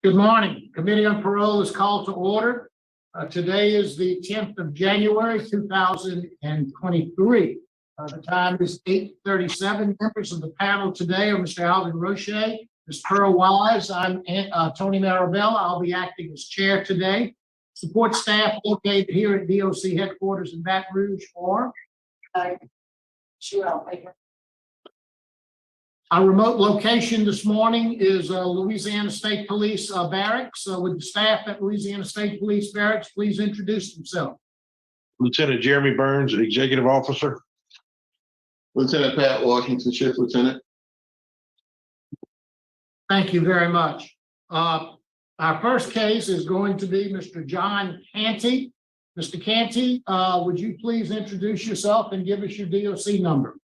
Good morning. Committee on Parole is called to order. Today is the 10th of January, 2023. The time is 8:37. Members of the panel today are Mr. Alvin Roche, Ms. Pearl Wise. I'm Tony Marabella. I'll be acting as chair today. Support staff located here at DOC headquarters in Baton Rouge or our remote location this morning is Louisiana State Police Barracks. Would the staff at Louisiana State Police Barracks please introduce themselves? Lieutenant Jeremy Burns, Executive Officer. Lieutenant Pat Washington, Shift Lieutenant. Thank you very much. Our first case is going to be Mr. John Canty. Mr. Canty, would you please introduce yourself and give us your DOC number?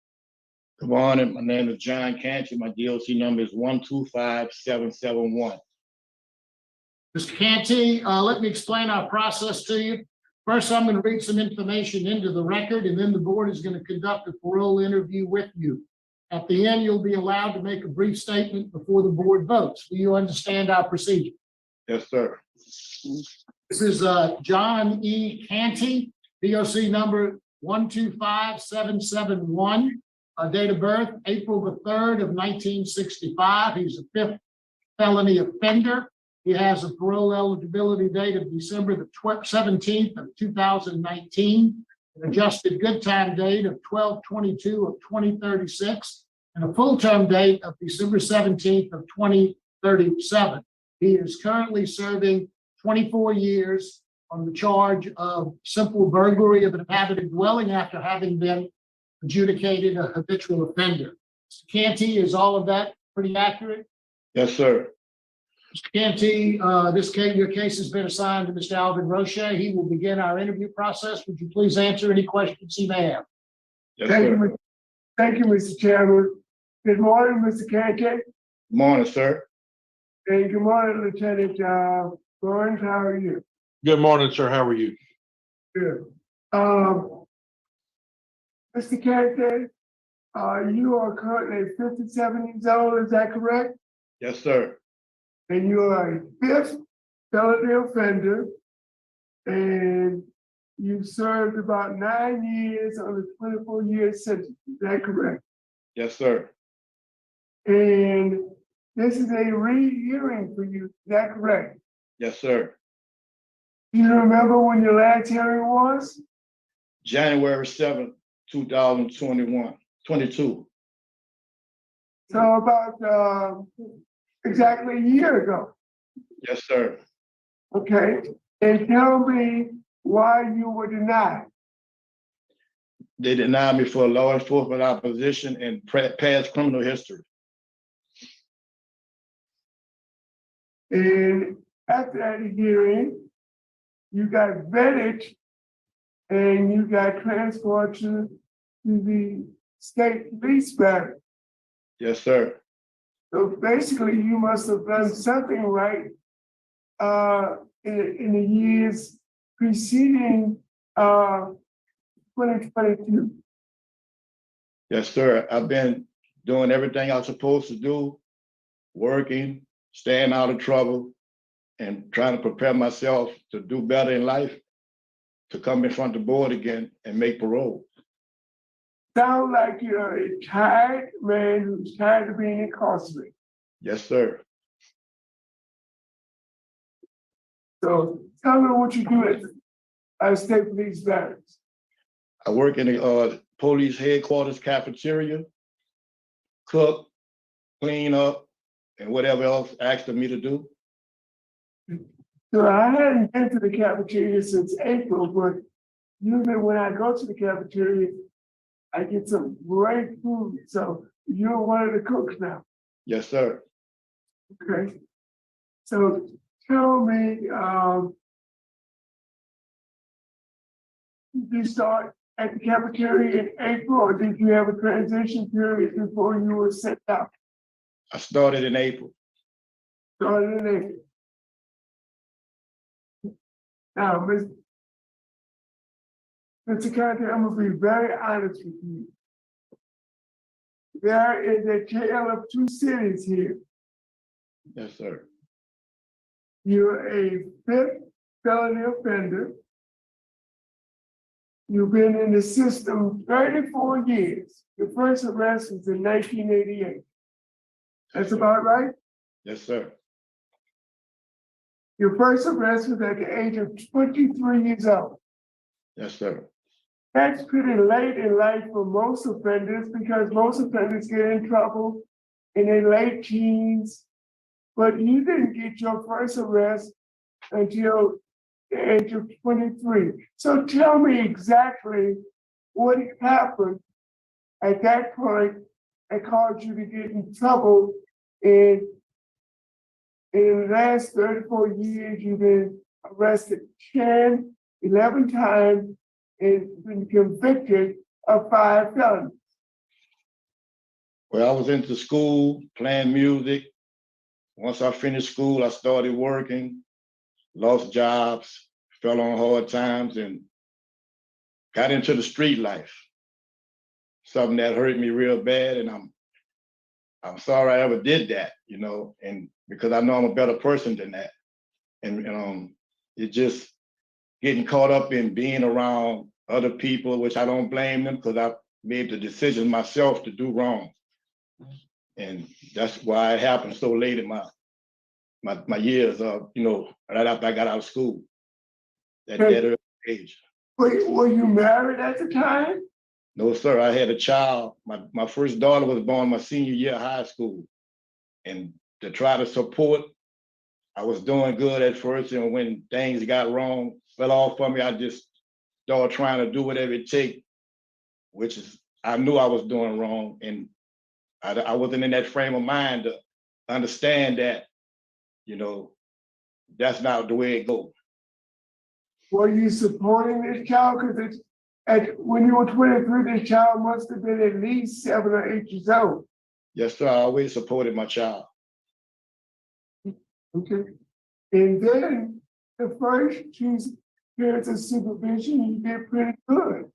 Good morning. My name is John Canty. My DOC number is 125771. Mr. Canty, let me explain our process to you. First, I'm going to read some information into the record, and then the board is going to conduct a parole interview with you. At the end, you'll be allowed to make a brief statement before the board votes. Do you understand our procedure? Yes, sir. This is John E. Canty, DOC number 125771. Date of birth, April the 3rd of 1965. He's a fifth felony offender. He has a parole eligibility date of December the 17th of 2019, an adjusted good time date of 12/22 of 2036, and a full term date of December 17th of 2037. He is currently serving 24 years on the charge of simple burglary of an inhabited dwelling after having been adjudicated a habitual offender. Mr. Canty, is all of that pretty accurate? Yes, sir. Mr. Canty, your case has been assigned to Mr. Alvin Roche. He will begin our interview process. Would you please answer any questions he may have? Yes, Thank sir. you, thank you, Mr. Chairman. Good morning, Mr. Canty. Good morning, sir. And good morning, Lieutenant Burns. How are you? Good morning, sir. How are you? Good. Mr. Canty, you are currently 57 years old, is that correct? Yes, sir. And you are a fifth felony offender, and you served about 9 years on a 24-year sentence, is that correct? Yes, sir. And this is a re-hearing for you, is that correct? Yes, sir. Do you remember when your last hearing was? January 7th, 2022. So about exactly a year ago. Yes, sir. Okay. And tell me why you were denied. They denied me for law enforcement opposition and past criminal history. And after that hearing, you got vetted and you got transferred to the state police barracks. Yes, sir. So basically, you must have done something right in the years preceding 2022. Yes, sir. I've been doing everything I was supposed to do, working, staying out of trouble, and trying to prepare myself to do better in life, to come in front of the board again and make parole. Sound like you're a tired man who's tired of being incarcerated. Yes, sir. So tell me what you do at State Police Barracks. I work in the police headquarters cafeteria, cook, clean up, and whatever else asked of me to do. So I hadn't been to the cafeteria since April, but usually when I go to the cafeteria, I get some great food. So you're one of the cooks now. Yes, sir. Okay. So tell me, did you start at the cafeteria in April, or did you have a transition period before you were sent out? I started in April. Started in April. Now, Mr. Canty, I'm gonna be very honest with you. There is a tale of two cities here. Yes, sir. You're a fifth felony offender. You've been in the system 34 years. Your first arrest was in 1988. That's about right? Yes, sir. Your first arrest was at the age of 23 years old. Yes, sir. That's pretty late in life for most offenders because most offenders get in trouble in their late teens. But you didn't get your first arrest until the age of 23. So tell me exactly what happened at that point that caused you to get in trouble. And in the last 34 years, you've been arrested 10, 11 times and been convicted of 5 felonies. Well, I was into school, playing music. Once I finished school, I started working, lost jobs, fell on hard times, and got into the street life. Something that hurt me real bad, and I'm sorry I ever did that, you know, and because I know I'm a better person than that. And it just getting caught up in being around other people, which I don't blame them because I made the decision myself to do wrong. And that's why it happened so late in my years of, you know, right after I got out of school, that early age. Were you married at the time? No, sir, I had a child. My first daughter was born my senior year of high school. And to try to support, I was doing good at first, and when things got wrong, fell off for me, I just started trying to do whatever it takes, which is, I knew I was doing wrong, and I wasn't in that frame of mind to understand that, you know, that's not the way it goes. Were you supporting this child? Because when you were 23, this child must have been at least 7 or 8 years old. Yes, sir, I always supported my child. Okay. And then the first 2 periods of supervision, you did pretty good.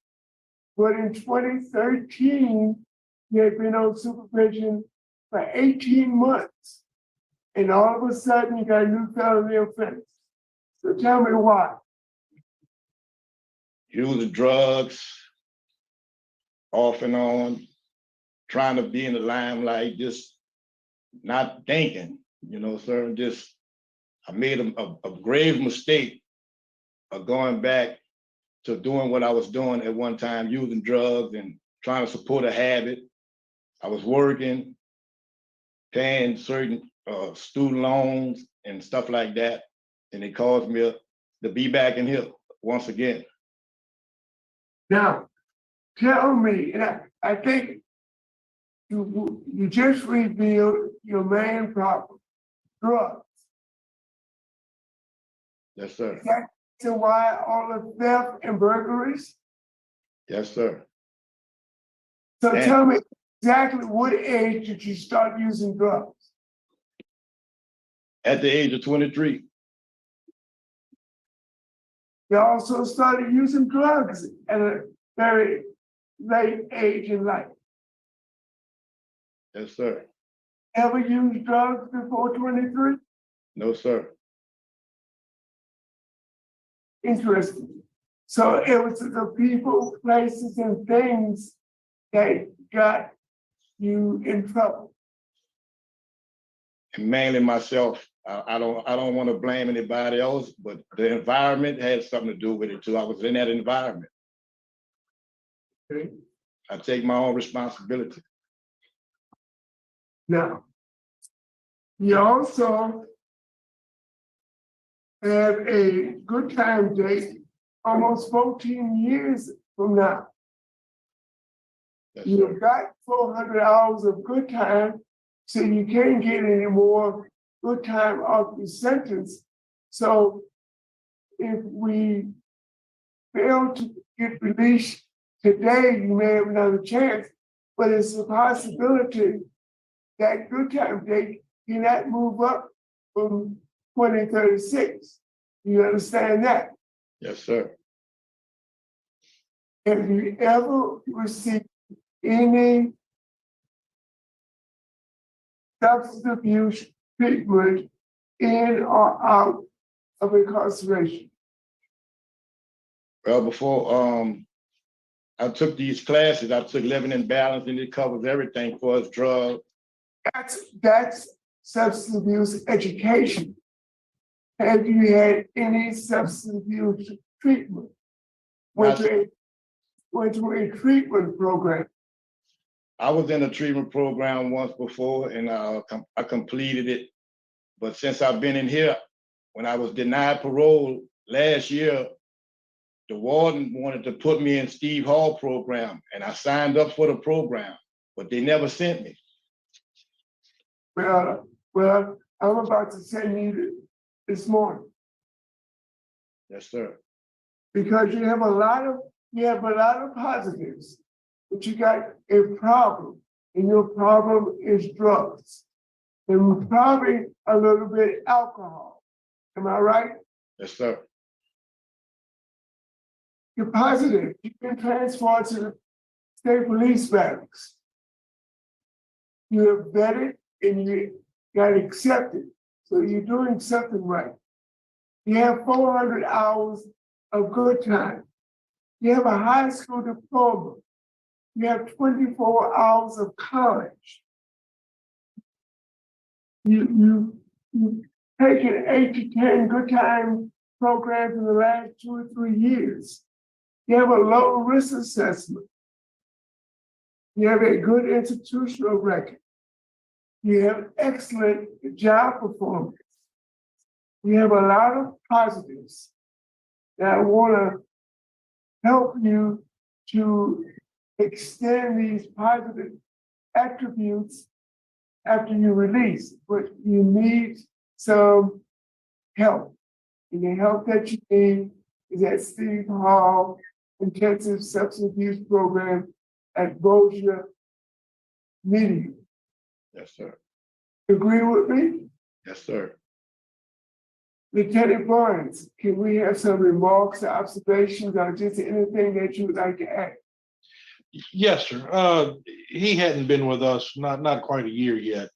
But in 2013, you had been on supervision for 18 months. And all of a sudden, you got a new felony offense. So tell me why. Using drugs, off and on, trying to be in the limelight, just not thinking, you know, sir, just, I made a grave mistake of going back to doing what I was doing at one time, using drugs and trying to support a habit. I was working, paying certain student loans and stuff like that. And it caused me to be back in here once again. Now, tell me, and I think you just revealed your main problem, drugs. Yes, sir. That's why all the theft and burglaries? Yes, sir. So And tell me exactly what age did you start using drugs? at the age of 23. You also started using drugs at a very late age in life. Yes, sir. Ever used drugs before 23? No, sir. Interesting. So it was the people, places, and things that got you in trouble. And mainly myself. I don't want to blame anybody else, but the environment had something to do with it too. I was in that environment. Okay. I take my own responsibility. Now, you also have a good time date almost 14 years from now. Yes, You've sir. got 400 hours of good time, so you can't get any more good time off your sentence. So if we fail to get released today, you may have another chance, but it's a possibility that good time date cannot move up from 2036. You understand that? Yes, sir. Have you ever received any substance abuse treatment in or out of incarceration? Well, before I took these classes, I took Living in Balance, and it covers everything for us, drug. That's substance abuse education. Have you had any substance abuse treatment? Went to a treatment program? I was in a treatment program once before, and I completed it. But since I've been in here, when I was denied parole last year, the warden wanted to put me in Steve Hall program, and I signed up for the program, but they never sent me. Well, I'm about to send you this morning Yes, sir. because you have a lot of positives, but you got a problem, and your problem is drugs, and probably a little bit alcohol. Am I right? Yes, sir. You're positive. You've been transferred to the state police barracks. You have vetted and you got accepted. So you're doing something right. You have 400 hours of good time. You have a high school diploma. You have 24 hours of college. You've taken 8 to 10 good time programs in the last 2 or 3 years. You have a low risk assessment. You have a good institutional record. You have excellent job performance. You have a lot of positives that want to help you to extend these positive attributes after you release, but you need some help. And the help that you need is at Steve Hall Intensive Substance Abuse Program at Bossier Media. Yes, sir. Agree with me? Yes, sir. Lieutenant Barnes, can we have some remarks or observations or just anything that you would like to add? Yes, sir. He hadn't been with us, not quite a year yet.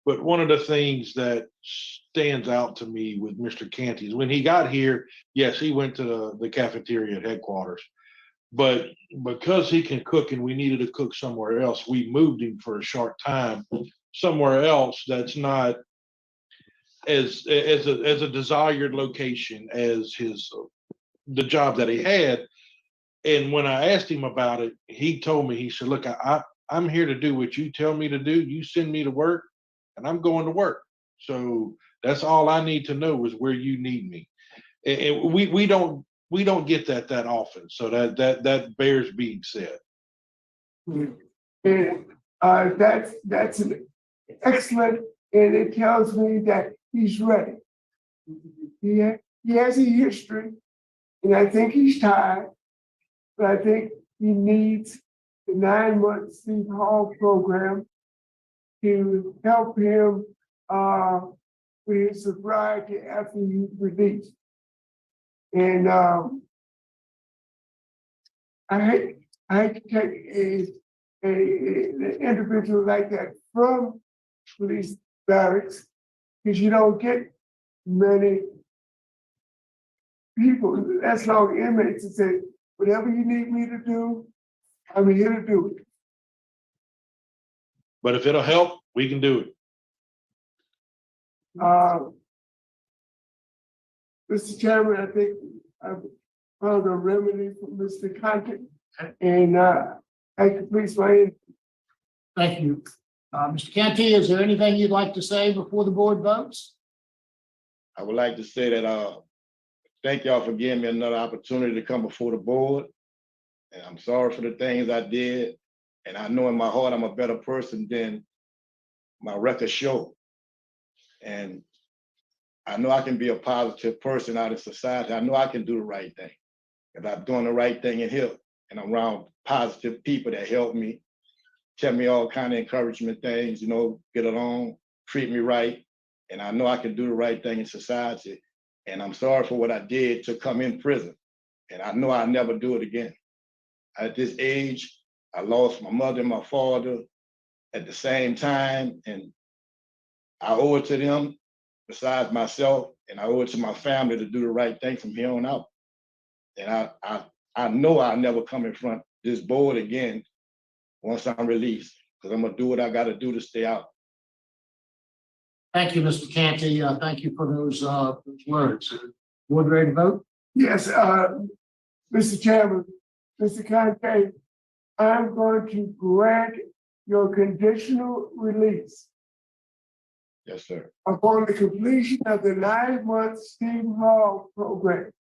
But one of the things that stands out to me with Mr. Canty is when he got here, yes, he went to the cafeteria at headquarters. But because he can cook and we needed to cook somewhere else, we moved him for a short time somewhere else that's not as a desired location as the job that he had. And when I asked him about it, he told me, he said, look, I'm here to do what you tell me to do. You send me to work and I'm going to work. So that's all I need to know is where you need me. And we don't get that often. So that bears being said. And that's an excellent, and it tells me that he's ready. He has a history, and I think he's tired, but I think he needs the 9-month Steve Hall program to help him with his sobriety after he's released. And I hate to take an individual like that from police barracks because you don't get many people, that's long inmates, to say, whatever you need me to do, I'm here to do it. But if it'll help, we can do it. Mr. Chairman, I think I've found a remedy for Mr. Canty, and I complete my. Thank you. Mr. Canty, is there anything you'd like to say before the board votes? I would like to say that thank y'all for giving me another opportunity to come before the board. And I'm sorry for the things I did. And I know in my heart I'm a better person than my records show. And I know I can be a positive person out in society. I know I can do the right thing. If I'm doing the right thing in here and I'm around positive people that help me, tell me all kind of encouragement things, get along, treat me right. And I know I can do the right thing in society. And I'm sorry for what I did to come in prison. And I know I'll never do it again. At this age, I lost my mother and my father at the same time. And I owe it to them besides myself, and I owe it to my family to do the right thing from here on out. And I know I'll never come in front of this board again once I'm released, because I'm gonna do what I gotta do to stay out. Thank you, Mr. Canty. Thank you for those words. Board ready to vote? Yes, Mr. Chairman, Mr. Conte, I'm going to grant your conditional release Yes, sir. upon the completion of the 9-month Steve Hall program.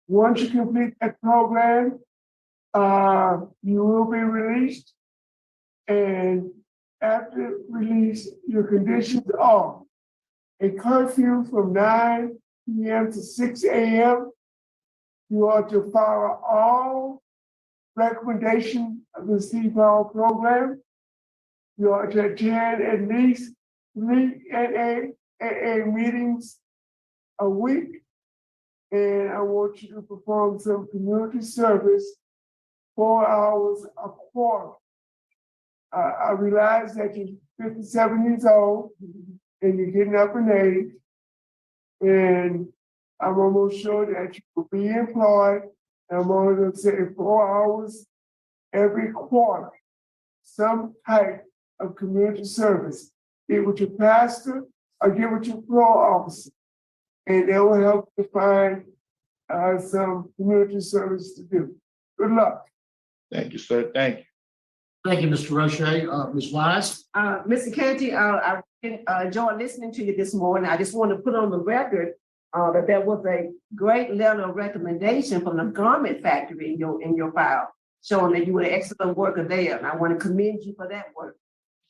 Once you complete that program, you will be released. And after release, your conditions are a curfew from 9 p.m. to 6 a.m. You are to follow all recommendations of the Steve Hall program. You are to attend at least 3 AA meetings a week. And I want you to perform some community service 4 hours a quarter. I realize that you're 57 years old and you're getting up in age. And I'm almost sure that you will be employed. I'm only going to say 4 hours every quarter, some type of community service. Get with your pastor or get with your parole officer. And they will help you find some community service to do. Good luck. Thank you, sir. Thank you. Thank you, Mr. Roche. Ms. Wise? Mr. Canty, I enjoyed listening to you this morning. I just want to put on the record that there was a great letter of recommendation from the garment factory in your file, showing that you were an excellent worker there. And I want to commend you for that work.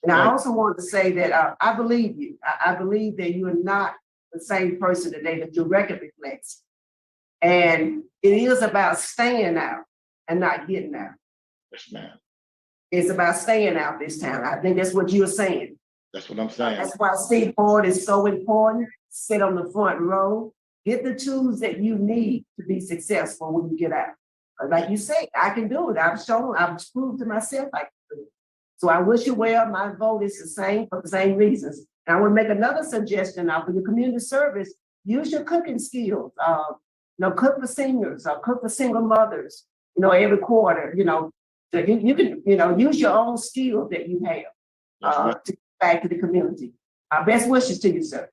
And I also want to say that I believe you. I believe that you are not the same person today that your record reflects. And it is about staying out and not getting out. Yes, ma'am. It's about staying out this time. I think that's what you're saying. That's what I'm saying. That's why state board is so important. Sit on the front row. Get the tools that you need to be successful when you get out. Like you say, I can do it. I've proved to myself I can do it. So I wish you well. My vote is the same for the same reasons. And I want to make another suggestion now for your community service. Use your cooking skills. Cook for seniors or cook for single mothers. Every quarter. So you can use your own skills that you have to give back to the community. Best wishes to you, sir.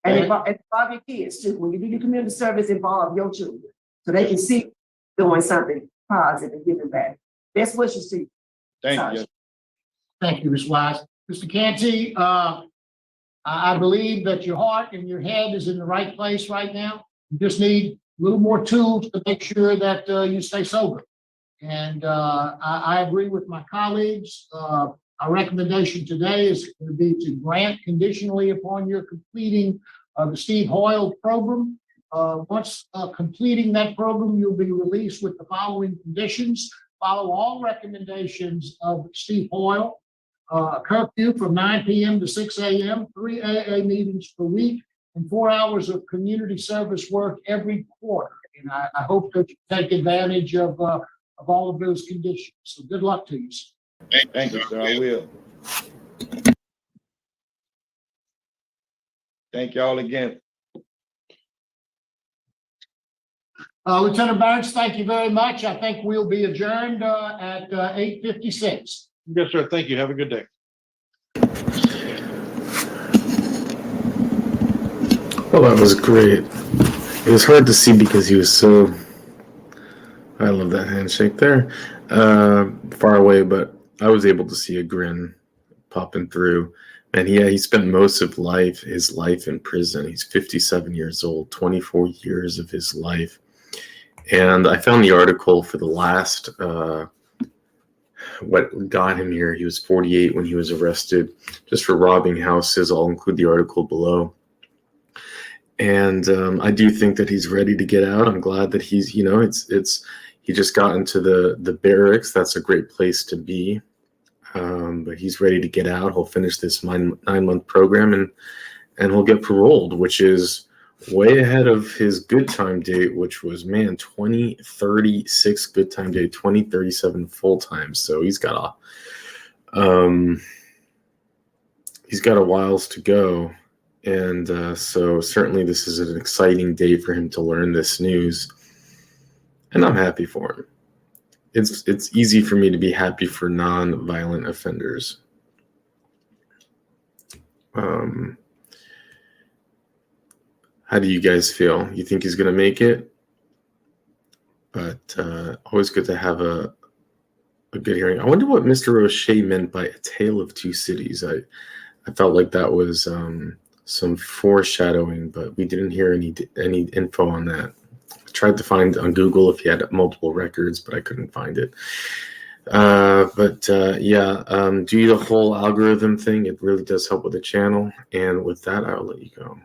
And involve your kids too. When you do your community service, involve your children so they can see you doing something positive and giving back. Best wishes to you. Thank you. Thank you, Ms. Wise. Mr. Canty, I believe that your heart and your head is in the right place right now. You just need a little more tools to make sure that you stay sober. And I agree with my colleagues. Our recommendation today is going to be to grant conditionally upon your completing the Steve Hoyle program. Once completing that program, you'll be released with the following conditions. Follow all recommendations of Steve Hoyle. Curfew from 9 p.m. to 6 a.m., 3 AA meetings per week, and 4 hours of community service work every quarter. And I hope that you take advantage of all of those conditions. So good luck to you. Thank you, sir. I will. Thank y'all again. Lieutenant Burns, thank you very much. I think we'll be adjourned at 8:56. Yes, sir. Thank you. Have a good day. Well, that was great. It was hard to see because he was so, I love that handshake there, far away, but I was able to see a grin popping through. And he spent most of his life in prison. He's 57 years old, 24 years of his life. And I found the article for the last, what got him here. He was 48 when he was arrested just for robbing houses. I'll include the article below. And I do think that he's ready to get out. I'm glad that he's, he just got into the barracks. That's a great place to be. But he's ready to get out. He'll finish this 9-month program and he'll get paroled, which is way ahead of his good time date, which was 2036 good time date, 2037 full time. So he's got a whiles to go. And so certainly this is an exciting day for him to learn this news. And I'm happy for him. It's easy for me to be happy for non-violent offenders. How do you guys feel? You think he's going to make it? But always good to have a good hearing. I wonder what Mr. O'Shea meant by A Tale of Two Cities. I felt like that was some foreshadowing, but we didn't hear any info on that. I tried to find on Google if he had multiple records, but I couldn't find it. Do the whole algorithm thing. It really does help with the channel. And with that, I'll let you go.